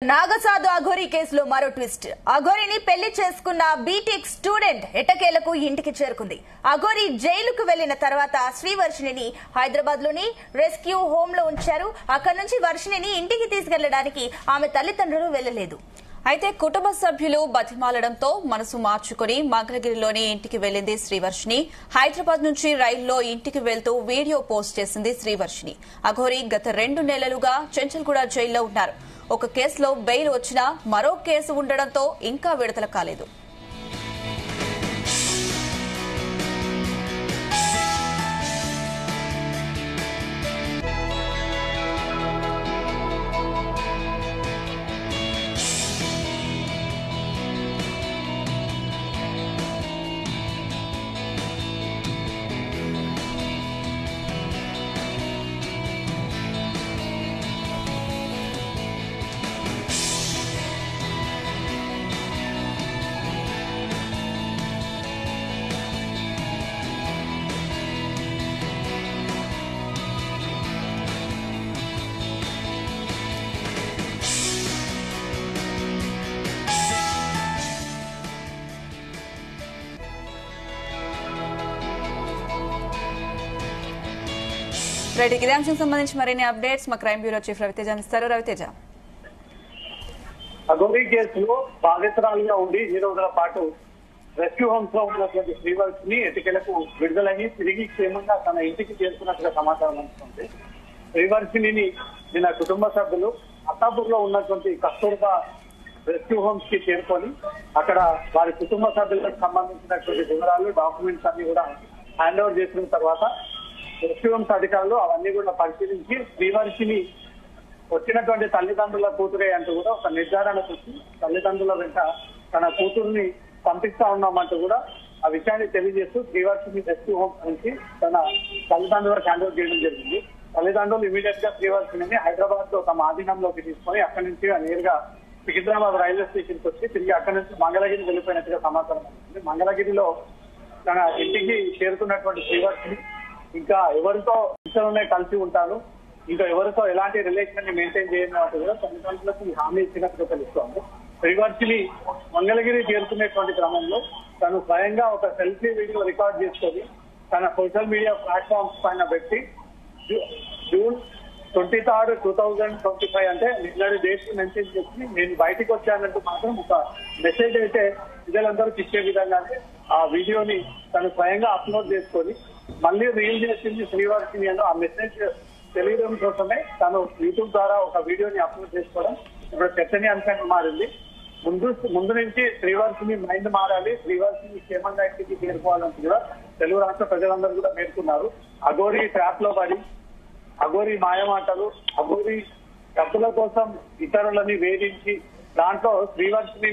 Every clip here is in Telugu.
నాగసాధు అఘోరి కేసులో మరో ట్విస్ట్. అఘోరిని పెళ్లి చేసుకున్న బీటెక్ స్టూడెంట్ ఎట్టకేలకు ఇంటికి చేరుకుంది. అఘోరి జైలుకు వెళ్లిన తర్వాత శ్రీవర్షిణిని హైదరాబాద్ లోని రెస్క్యూ హోమ్ లో ఉంచారు. అక్కడి నుంచి వర్షిణిని ఇంటికి తీసుకెళ్లడానికి ఆమె తల్లిదండ్రులు వెళ్లలేదు. అయితే కుటుంబ సభ్యులు బతిమాలడంతో మనసు మార్చుకుని మంగళగిరిలోని ఇంటికి వెళ్లింది శ్రీవర్షిణి. హైదరాబాద్ నుంచి రైల్లో ఇంటికి వెళ్తూ వీడియో పోస్ట్ చేసింది శ్రీవర్షిణి. అఘోరి గత 2 నెలలుగా చెంచల్గూడ జైల్లో ఉన్నారు. ఒక కేసులో బెయిల్ వచ్చినా మరో కేసు ఉండడంతో ఇంకా విడుదల కాలేదు. రైట్, ఇదే అంశం సంబంధించి మరిన్ని అప్డేట్స్ మా క్రైమ్ బ్యూరో చీఫ్ రవితేజ అందిస్తారు. రవితేజ, అఘోరి కేసులో బాధితురాలుగా ఉండి 2 రోజుల పాటు రెస్క్యూ హోమ్స్ లో ఉన్నటువంటి శ్రీవర్షిని ఎన్నికలకు విడుదలయ్యి తిరిగి క్షేమంగా తన ఇంటికి చేరుకున్నట్టుగా సమాచారం అందుతుంది. శ్రీవర్షిని నిన్న కుటుంబ సభ్యులు అత్తాపూర్ లో ఉన్నటువంటి కస్తూర్బా రెస్క్యూ హోమ్స్ కి చేరుకొని అక్కడ వారి కుటుంబ సభ్యులకు సంబంధించినటువంటి వివరాలు, డాక్యుమెంట్స్ అన్ని కూడా హ్యాండ్ ఓవర్ చేసిన తర్వాత రెస్క్యూ హోమ్స్ అధికారులు అవన్నీ కూడా పరిశీలించి శ్రీవర్షిని వచ్చినటువంటి తల్లిదండ్రుల కూతురే అంటూ కూడా ఒక నిర్ధారణకు వచ్చి తల్లిదండ్రుల వెంట తన కూతుర్ని పంపిస్తా ఉన్నామంటూ కూడా ఆ విషయాన్ని తెలియజేస్తూ శ్రీవర్షిని రెస్క్యూ హోమ్స్ నుంచి తన తల్లిదండ్రులకు హ్యాండ్ ఓవర్ చేయడం జరిగింది. తల్లిదండ్రులు ఇమీడియట్ గా శ్రీవర్షిని హైదరాబాద్ లో తమ ఆధీనంలోకి తీసుకొని అక్కడి నుంచి నేరుగా సికింద్రాబాద్ రైల్వే స్టేషన్ కి వచ్చి తిరిగి అక్కడి నుంచి మంగళగిరి వెళ్ళిపోయినట్టుగా సమాచారం ఉంటుంది. మంగళగిరిలో తన ఇంటికి చేరుకున్నటువంటి శ్రీవర్షిని ఇంకా ఎవరితో ఇతరులనే కలిసి ఉంటాను, ఇంకా ఎవరితో ఎలాంటి రిలేషన్ ని మెయింటైన్ చేయను అంటే కూడా తల్లిదండ్రులకు హామీ ఇచ్చినట్టుగా తెలుస్తోంది. శ్రీవర్షిని మంగళగిరి చేరుకునేటువంటి క్రమంలో తను స్వయంగా ఒక సెల్ఫీ వీడియో రికార్డ్ చేసుకొని తన సోషల్ మీడియా ప్లాట్ఫామ్స్ పైన పెట్టి జూన్ 23, 2025 అంటే నిన్నటి డేట్ మెన్షన్ చేసి నేను బయటకు వచ్చానంటూ మాత్రం ఒక మెసేజ్ అయితే ప్రజలందరికీ ఇచ్చే విధంగానే ఆ వీడియోని తను స్వయంగా అప్లోడ్ చేసుకొని మళ్ళీ రీల్ చేసింది శ్రీవర్షిని అని ఆ మెసేజ్ తెలియడం కోసమే తను యూట్యూబ్ ద్వారా ఒక వీడియోని అప్లోడ్ చేసుకోవడం ఇప్పుడు చర్చనీయాంశంగా మారింది. ముందు నుంచి శ్రీవర్షిని మైండ్ మారాలి, శ్రీవర్షిని క్షేమంగా ఇంటికి చేరుకోవాలని కూడా తెలుగు రాష్ట్ర ప్రజలందరూ కూడా మేల్కొన్నారు. అఘోరి ట్రాప్ లో పడి, అఘోరి మాయమాటలు, అఘోరి డబ్బుల కోసం ఇతరులని వేధించి దాంట్లో శ్రీవర్షిని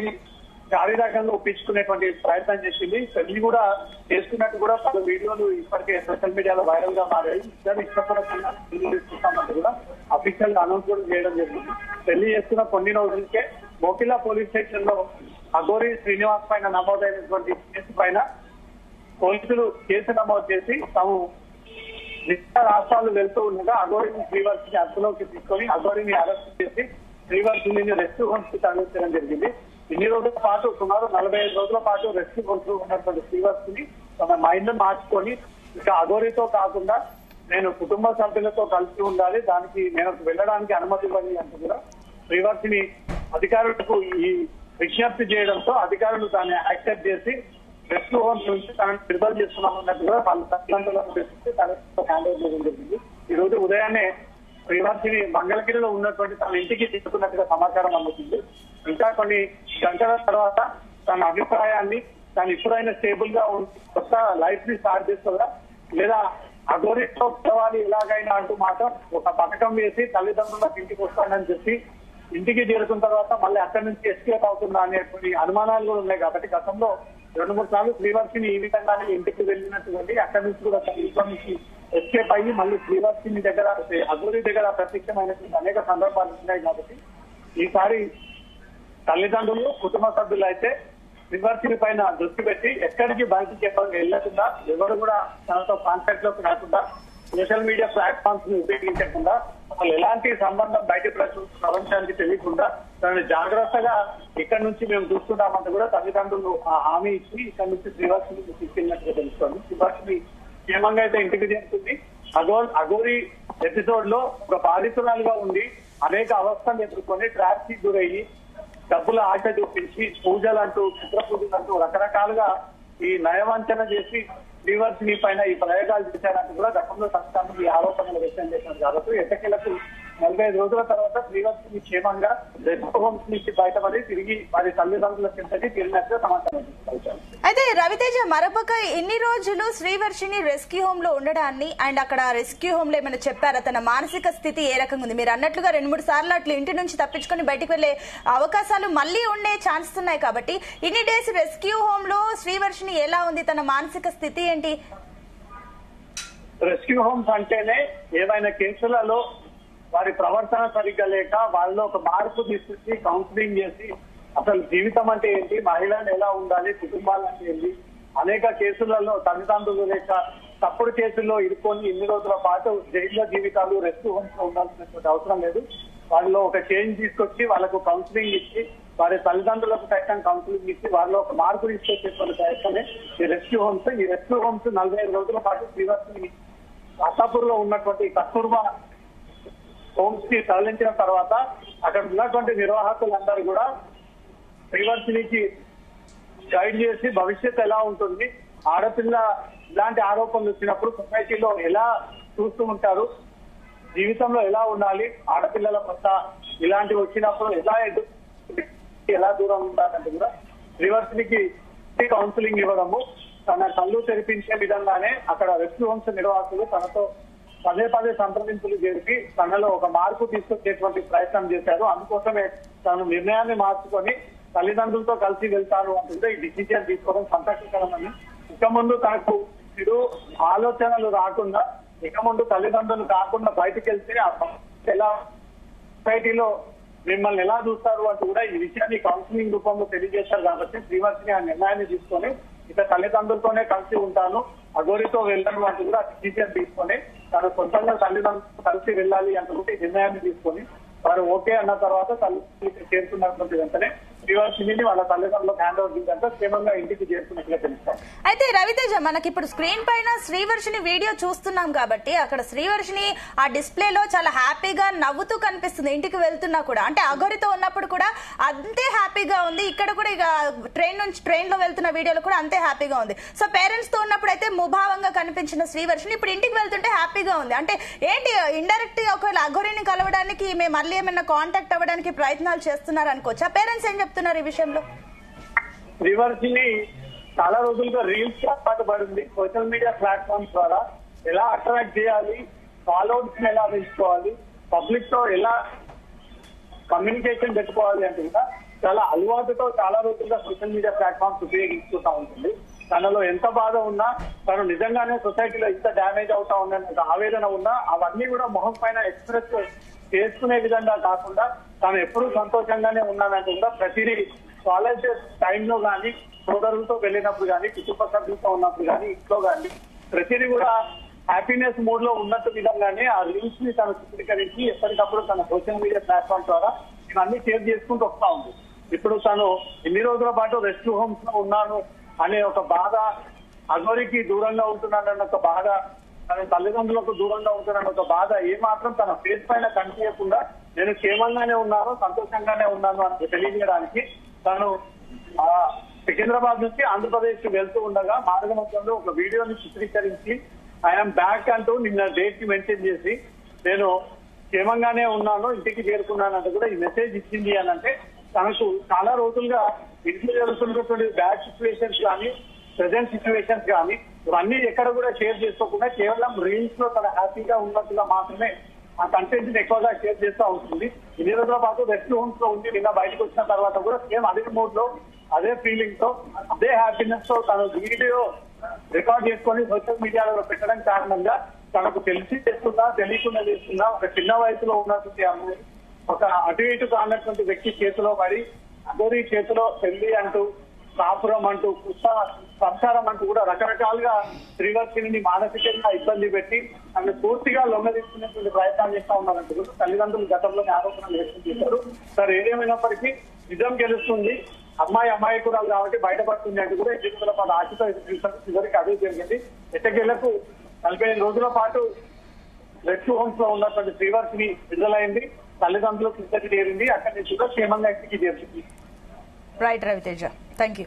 శారీరకంగా ఒప్పించుకునేటువంటి ప్రయత్నం చేసింది. పెళ్లి కూడా చేసుకున్నట్టు కూడా పలు వీడియోలు ఇప్పటికే సోషల్ మీడియాలో వైరల్ గా మారాయి. ఇద్దరు ఇష్టపడకుండా పెళ్లి చేసుకుంటామంటూ కూడా అఫీషియల్ గా అనౌన్స్ కూడా చేయడం జరిగింది. పెళ్లి చేసుకున్న కొన్ని రోజులకే మోకిలా పోలీస్ స్టేషన్ లో అఘోరి శ్రీనివాస్ పైన నమోదైనటువంటి కేసు పైన పోలీసులు కేసు నమోదు చేసి తాము మిగతా రాష్ట్రాలు వెళ్తూ ఉండగా అఘోరిని శ్రీవర్షిని అదుపులోకి తీసుకొని అఘోరిని అరెస్ట్ చేసి శ్రీవర్షిని రెస్క్యూ హోమ్స్ కి తరలించడం జరిగింది. ఇన్ని రోజుల పాటు సుమారు 45 రోజుల పాటు రెస్క్యూ హోమ్స్ లో ఉన్నటువంటి శ్రీవర్షిని తన మైండ్ మార్చుకొని ఇక అఘోరితో కాకుండా నేను కుటుంబ సభ్యులతో కలిసి ఉండాలి, దానికి నేను వెళ్ళడానికి అనుమతి ఇవ్వండి అంటూ కూడా శ్రీవర్షిని అధికారులకు ఈ విజ్ఞప్తి చేయడంతో అధికారులు దాన్ని యాక్సెప్ట్ చేసి రెస్క్యూ హోమ్స్ నుంచి తనను విడుదల చేస్తున్నామన్నట్టు కూడా వాళ్ళ తల్లిదండ్రులను తెచ్చి తనతో హ్యాండ్ ఓవర్ చేయడం జరిగింది. ఈ రోజు ఉదయాన్నే శ్రీవర్షిని మంగళగిరిలో ఉన్నటువంటి తన ఇంటికి తీసుకున్నట్టుగా సమాచారం అందుతుంది. ఇంకా కొన్ని గంటల తర్వాత తన అభిప్రాయాన్ని తను ఇప్పుడైనా స్టేబుల్ గా కొత్త లైఫ్ ని స్టార్ట్ చేస్తుందా లేదా అఘోరితో పిలవాలి ఎలాగైనా అంటూ మాత్రం ఒక పథకం వేసి తల్లిదండ్రులకు ఇంటికి వస్తానని చెప్పి ఇంటికి చేరుకున్న తర్వాత మళ్ళీ అక్కడి నుంచి ఎస్కేప్ అవుతుందా అనేటువంటి అనుమానాలు కూడా ఉన్నాయి. కాబట్టి గతంలో 2-3 సార్లు శ్రీవర్షిని ఈ విధంగానే ఇంటికి వెళ్ళినటువంటి అక్కడి నుంచి కూడా తన ఇంట్లో నుంచి ఎస్కేప్ అయ్యి మళ్ళీ శ్రీవర్షిని దగ్గర అఘోరి దగ్గర ప్రత్యక్షమైనటువంటి అనేక సందర్భాలు ఉన్నాయి. కాబట్టి ఈసారి తల్లిదండ్రులు కుటుంబ సభ్యులు అయితే శ్రీవర్షిని పైన దృష్టి పెట్టి ఎక్కడికి బయటికి వెళ్ళకుండా ఎవరు కూడా తనతో కాంటాక్ట్ లోకి రాకుండా సోషల్ మీడియా ప్లాట్ఫామ్స్ ని ఉపయోగించకుండా అసలు ఎలాంటి సంబంధం బయట ప్రపంచానికి తెలియకుండా తనని జాగ్రత్తగా ఇక్కడ నుంచి మేము చూస్తున్నామంటే కూడా తల్లిదండ్రులు ఆ హామీ ఇచ్చి ఇక్కడ నుంచి శ్రీవర్షిని తీసుకెళ్ళినట్టుగా తెలుస్తుంది. శ్రీవర్షిని క్షేమంగా అయితే ఇంటికి చేరుతుంది. అఘోరి ఎపిసోడ్ లో ఒక బాధితురాలుగా ఉండి అనేక అవస్థలు ఎదుర్కొని ట్రాప్ కి గురయ్యి డబ్బుల ఆశ చూపించి పూజలు అంటూ చిత్ర పూజలు అంటూ రకరకాలుగా ఈ నయవంచన చేసి శ్రీవర్షిని పైన ఈ ప్రయోగాలు చేశారంటూ కూడా గతంలో సంస్థానం ఈ ఆరోపణలు వ్యక్తం చేశారు. కాబట్టి ఎట్టకేలకు 45 రోజుల తర్వాత శ్రీవర్షిని క్షేమంగా రెస్క్యూ హోమ్స్ నుంచి బయటపడి తిరిగి వారి తల్లిదండ్రుల కిందకి తిరిగినట్టుగా సమాచారం. అయితే రవితేజ మరోపక్క ఇన్ని రోజులు శ్రీవర్షిని రెస్క్యూ హోమ్ లో ఉండడాన్ని అండ్ అక్కడ రెస్క్యూ హోమ్ లో ఏమైనా చెప్పారా? తన మానసిక స్థితి ఏ రకంగా ఉంది? మీరు అన్నట్లుగా 2-3 సార్లు అట్లా ఇంటి నుంచి తప్పించుకొని బయటకు వెళ్లే అవకాశాలు మళ్ళీ ఉండే ఛాన్సెస్ ఉన్నాయి. కాబట్టి ఇన్ని డేస్ రెస్క్యూ హోమ్ లో శ్రీవర్షిని ఎలా ఉంది? తన మానసిక స్థితి ఏంటి? రెస్క్యూ హోమ్స్ అంటేనే ఏవైనా కేసులలో వారి ప్రవర్తన సరిగ్గా లేక వాళ్ళలో ఒక మార్పు తీసుకొచ్చి కౌన్సిలింగ్ చేసి అసలు జీవితం అంటే ఏంటి, మహిళలు ఎలా ఉండాలి, కుటుంబాలు అంటే ఏంటి, అనేక కేసులలో తల్లిదండ్రులు లేక తప్పుడు కేసుల్లో ఇరుక్కొని ఇన్ని రోజుల పాటు జైల్లో జీవితాలు రెస్క్యూ హోమ్స్ లో ఉండాల్సినటువంటి అవసరం లేదు. వాళ్ళలో ఒక చేంజ్ తీసుకొచ్చి వాళ్ళకు కౌన్సిలింగ్ ఇచ్చి వారి తల్లిదండ్రులకు సైతం కౌన్సిలింగ్ ఇచ్చి వాళ్ళలో ఒక మార్పు తీసుకొచ్చేటువంటి ప్రయత్నమే ఈ రెస్క్యూ హోమ్స్. ఈ రెస్క్యూ హోమ్స్ 45 రోజుల పాటు శ్రీవర్షిని అత్తాపూర్ లో ఉన్నటువంటి కస్తూర్బా హోమ్స్ కి తరలించిన తర్వాత అక్కడ ఉన్నటువంటి నిర్వాహకులందరూ కూడా శ్రీవర్షినికి గైడ్ చేసి భవిష్యత్తు ఎలా ఉంటుంది, ఆడపిల్ల ఇలాంటి ఆరోపణలు వచ్చినప్పుడు సొసైటీలో ఎలా చూస్తూ ఉంటారు, జీవితంలో ఎలా ఉండాలి, ఆడపిల్లల పట్ల ఇలాంటివి వచ్చినప్పుడు ఎలా దూరం ఉండాలంటే కూడా శ్రీవర్షినికి కౌన్సిలింగ్ ఇవ్వడము, తన కళ్ళు తెరిపించే విధంగానే అక్కడ రెస్క్యూ హోమ్స్ నిర్వాహకులు తనతో పదే సంప్రదింపులు జరిపి తనలో ఒక మార్పు తీసుకొచ్చేటువంటి ప్రయత్నం చేశారు. అందుకోసమే తను నిర్ణయాన్ని మార్చుకొని తల్లిదండ్రులతో కలిసి వెళ్తాను అంటుంటే ఈ డిసిజన్ తీసుకోవడం సంతోషకరమని, ఇక ముందు తనకు చెడు ఆలోచనలు రాకుండా, ఇక ముందు తల్లిదండ్రులు కాకుండా బయటకు వెళ్తే ఎలా సొసైటీలో మిమ్మల్ని ఎలా చూస్తారు అంటూ కూడా ఈ విషయాన్ని కౌన్సిలింగ్ రూపంలో తెలియజేశారు. కాబట్టి శ్రీవర్షిని ఆ నిర్ణయాన్ని తీసుకొని ఇక తల్లిదండ్రులతోనే కలిసి ఉంటాను, అఘోరితో వెళ్ళను అంటూ కూడా డిసిజన్ తీసుకొని తను సొంతంగా తల్లిదండ్రులతో కలిసి వెళ్ళాలి అంటూ నిర్ణయాన్ని తీసుకొని వారు ఓకే అన్న తర్వాత తల్లిదండ్రులకి చేరుకున్నటువంటి వెంటనే శ్రీవర్షిని వాళ్ళ తల్లిదండ్రులకు హ్యాండ్ ఓవర్ చేయాలంటే క్షేమంగా ఇంటికి చేరుకున్నట్టుగా తెలుస్తాం. అయితే రవితేజ, మనకి ఇప్పుడు స్క్రీన్ పైన శ్రీవర్షిని వీడియో చూస్తున్నాం కాబట్టి అక్కడ శ్రీవర్షిని ఆ డిస్ప్లేలో చాలా హ్యాపీగా నవ్వుతూ కనిపిస్తుంది. ఇంటికి వెళ్తున్నా కూడా అంటే అఘోరితో ఉన్నప్పుడు కూడా అంతే హ్యాపీగా ఉంది. ఇక్కడ కూడా ఇక ట్రైన్ లో వెళ్తున్న వీడియోలో కూడా అంతే హ్యాపీగా ఉంది. సో పేరెంట్స్ తో ఉన్నప్పుడు అయితే ముభావంగా కనిపించిన శ్రీవర్షిని ఇప్పుడు ఇంటికి వెళ్తుంటే హ్యాపీగా ఉంది. అంటే ఏంటి ఇండైరెక్ట్ గా ఒకవేళ అఘోరిని కలవడానికి మేము మళ్ళీ ఏమైనా కాంటాక్ట్ అవ్వడానికి ప్రయత్నాలు చేస్తున్నారు అనుకోవచ్చా? పేరెంట్స్ ఏం చెప్తున్నారు ఈ విషయంలో? శ్రీవర్షిని చాలా రోజులుగా రీల్స్ అలవాటు పడింది. సోషల్ మీడియా ప్లాట్ఫామ్స్ ద్వారా ఎలా అట్రాక్ట్ చేయాలి, ఫాలోవర్స్ ని ఎలా పెంచుకోవాలి, పబ్లిక్ తో ఎలా కమ్యూనికేషన్ పెట్టుకోవాలి అంటే కూడా చాలా అలవాటుతో చాలా రోజులుగా సోషల్ మీడియా ప్లాట్ఫామ్స్ ఉపయోగించుకుంటా ఉంటుంది. తనలో ఎంత బాధ ఉన్నా, తను నిజంగానే సొసైటీలో ఇంత డ్యామేజ్ అవుతా ఉందనే ఆవేదన ఉన్నా అవన్నీ కూడా మొహం పైన ఎక్స్ప్రెస్ చేసుకునే విధంగా కాకుండా తాను ఎప్పుడూ సంతోషంగానే ఉన్నానంటే కూడా ప్రతిదీ కాలేజ్ టైంలో కానీ, సోదరులతో వెళ్ళినప్పుడు కానీ, కుటుంబ సభ్యులతో ఉన్నప్పుడు కానీ, ఇంట్లో కానీ ప్రతిదీ కూడా హ్యాపీనెస్ మూడ్ లో ఉన్నట్టు విధంగానే ఆ రీల్స్ ని తను చిత్రీకరించి ఎప్పటికప్పుడు తన సోషల్ మీడియా ప్లాట్ఫామ్ ద్వారా ఇవన్నీ షేర్ చేసుకుంటూ వస్తా ఉంది. ఇప్పుడు తను ఇన్ని రోజుల పాటు రెస్క్యూ హోమ్స్ లో ఉన్నాను అనే ఒక బాధ, అఘోరికి దూరంగా ఉంటున్నానన్న ఒక బాధ, తన తల్లిదండ్రులకు దూరంగా ఉంటున్నాను ఒక బాధ ఏమాత్రం తన ఫేస్ పైన కనిపించకుండా నేను క్షేమంగానే ఉన్నాను, సంతోషంగానే ఉన్నాను అని తెలియజేయడానికి తను సికింద్రాబాద్ నుంచి ఆంధ్రప్రదేశ్ వెళ్తూ ఉండగా మార్గమధ్యంలో ఒక వీడియోని చిత్రీకరించి ఐఎమ్ బ్యాక్ అంటూ నిన్న డేట్ కి మెన్షన్ చేసి నేను క్షేమంగానే ఉన్నాను, ఇంటికి చేరుకున్నాను అంటే కూడా ఈ మెసేజ్ ఇచ్చింది అని అంటే తనకు చాలా రోజులుగా ఇంట్లో జరుగుతున్నటువంటి బ్యాడ్ సిచ్యువేషన్స్ కానీ, ప్రెసెంట్ సిచ్యువేషన్స్ కానీ ఇవన్నీ ఎక్కడ కూడా షేర్ చేసుకోకుండా కేవలం రీల్స్ లో తన హ్యాపీగా ఉన్నట్టుగా మాత్రమే ఆ కంటెంట్ ని ఎక్కువగా షేర్ చేస్తూ ఉంటుంది. ఇన్ని రోజుల పాటు రెస్క్యూ హోమ్స్ లో ఉంది. నిన్న బయటకు వచ్చిన తర్వాత కూడా సేమ్ అదే మూడ్ లో, అదే ఫీలింగ్ తో, అదే హ్యాపీనెస్ తో తన వీడియో రికార్డ్ చేసుకొని సోషల్ మీడియాలో పెట్టడం కారణంగా తనకు తెలిసి చేస్తుందా తెలియకుండా చేస్తుందా ఒక చిన్న వయసులో ఉన్నటువంటి అమ్మాయి ఒక అటు ఇటు కానటువంటి వ్యక్తి చేతిలో పడి అఘోరి చేతిలో పెళ్లి అంటూ కాపురం అంటూ కుట్ట సంసారం అంటూ కూడా రకరకాలుగా శ్రీవర్షిని మానసికంగా ఇబ్బంది పెట్టి ఆమె పూర్తిగా లొంగ తీసుకునేటువంటి ప్రయత్నాలు చేస్తా ఉన్నారంటూ తల్లిదండ్రులు గతంలోనే ఆరోపణలు వ్యక్తం చేశారు. సార్ ఏదేమైనప్పటికీ నిజం గెలుస్తుంది, అమ్మాయికురాలు కాబట్టి బయటపడుతుంది అంటూ కూడా 8 రోజుల పాటు ఆశతో చూసారు. చివరికి అదే జరిగింది. ఎట్టకేలకు 45 రోజుల పాటు రెస్క్యూ హోమ్స్ లో ఉన్నటువంటి శ్రీవర్షిని విడుదలైంది. తల్లిదండ్రులు కిందకి చేరింది. అక్కడి నుంచి కూడా క్షేమంగా ఇంటికి చేరుతుంది. Right Ravi Teja, thank you.